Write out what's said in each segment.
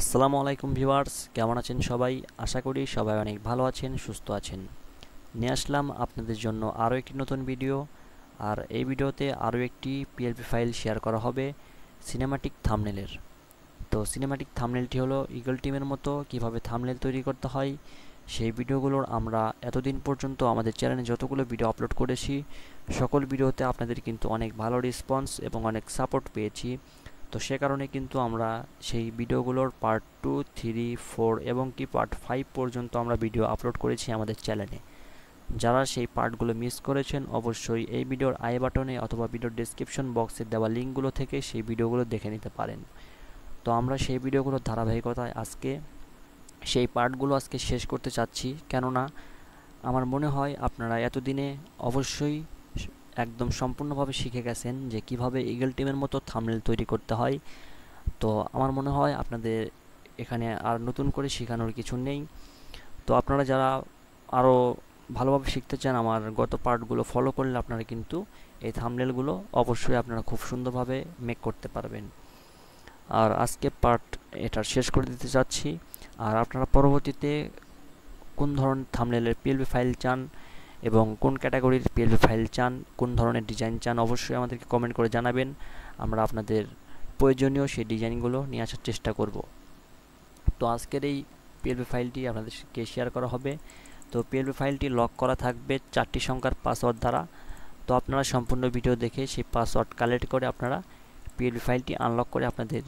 আসসালামু আলাইকুম ভিউয়ার্স, কেমন আছেন সবাই? আশা করি সবাই অনেক ভালো আছেন, সুস্থ আছেন। নিয়ে আসলাম আপনাদের জন্য আরও একটি নতুন ভিডিও। আর এই ভিডিওতে আরও একটি পিএলপি ফাইল শেয়ার করা হবে সিনেমাটিক থাম্বনেলের। তো সিনেমাটিক থাম্বনেলটি হলো ইগল টিমের মতো কিভাবে থাম্বনেল তৈরি করতে হয় সেই ভিডিওগুলোর আমরা এতদিন পর্যন্ত আমাদের চ্যানেলে যতগুলো ভিডিও আপলোড করেছি সকল ভিডিওতে আপনাদের কিন্তু অনেক ভালো রেসপন্স এবং অনেক সাপোর্ট পেয়েছি। তো সে কারণে কিন্তু আমরা সেই ভিডিওগুলোর পার্ট 2, 3, 4 এবং কি পার্ট 5 পর্যন্ত আমরা ভিডিও আপলোড করেছি আমাদের চ্যানেলে। যারা সেই পার্টগুলো মিস করেছেন অবশ্যই এই ভিডিওর আই বাটনে অথবা ভিডিওর ডেসক্রিপশন বক্সে দেওয়া লিঙ্কগুলো থেকে সেই ভিডিওগুলো দেখে নিতে পারেন। তো আমরা সেই ভিডিওগুলোর ধারাবাহিকতায় আজকে সেই পার্টগুলো আজকে শেষ করতে চাচ্ছি, কেননা আমার মনে হয় আপনারা এতদিনে অবশ্যই একদম সম্পূর্ণভাবে শিখে গেছেন যে কিভাবে ইগল টিমের মতো থাম্বনেল তৈরি করতে হয়। তো আমার মনে হয় আপনাদের এখানে আর নতুন করে শেখানোর কিছু নেই। তো আপনারা যারা আরও ভালোভাবে শিখতে চান আমার গত পার্টগুলো ফলো করলে আপনারা কিন্তু এই থাম্বনেলগুলো অবশ্যই আপনারা খুব সুন্দরভাবে মেক করতে পারবেন। আর আজকে পার্ট এটা শেষ করে দিতে চাচ্ছি। আর আপনারা পরবর্তীতে কোন ধরনের থাম্বনেলের পিএলপি ফাইল চান এবং কোন ক্যাটাগরির পিএলপি ফাইল চান, কোন ধরনের ডিজাইন চান অবশ্যই আমাদেরকে কমেন্ট করে জানাবেন। আমরা আপনাদের প্রয়োজনীয় সেই ডিজাইনগুলো নিয়ে আসার চেষ্টা করব। তো আজকের এই পিএলপি ফাইলটি আপনাদেরকে শেয়ার করা হবে। তো পিএলপি ফাইলটি লক করা থাকবে 4টি সংখ্যার পাসওয়ার্ড দ্বারা। তো আপনারা সম্পূর্ণ ভিডিও দেখে সেই পাসওয়ার্ড কালেক্ট করে আপনারা পিএলপি ফাইলটি আনলক করে আপনাদের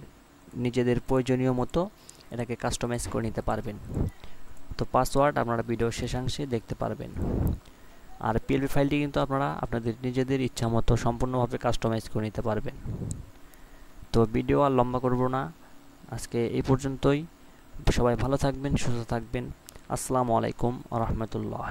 নিজেদের প্রয়োজনীয় মতো এটাকে কাস্টমাইজ করে নিতে পারবেন। তো পাসওয়ার্ড আপনারা ভিডিও শেষাংশে দেখতে পারবেন। আর পিএলপি ফাইলটি কিন্তু আপনারা আপনাদের নিজেদের ইচ্ছা মতো সম্পূর্ণভাবে কাস্টমাইজ করে নিতে পারবেন। তো ভিডিও আর লম্বা করব না, আজকে এই পর্যন্তই। সবাই ভালো থাকবেন, সুস্থ থাকবেন। আসসালামু আলাইকুম ওয়া রাহমাতুল্লাহ।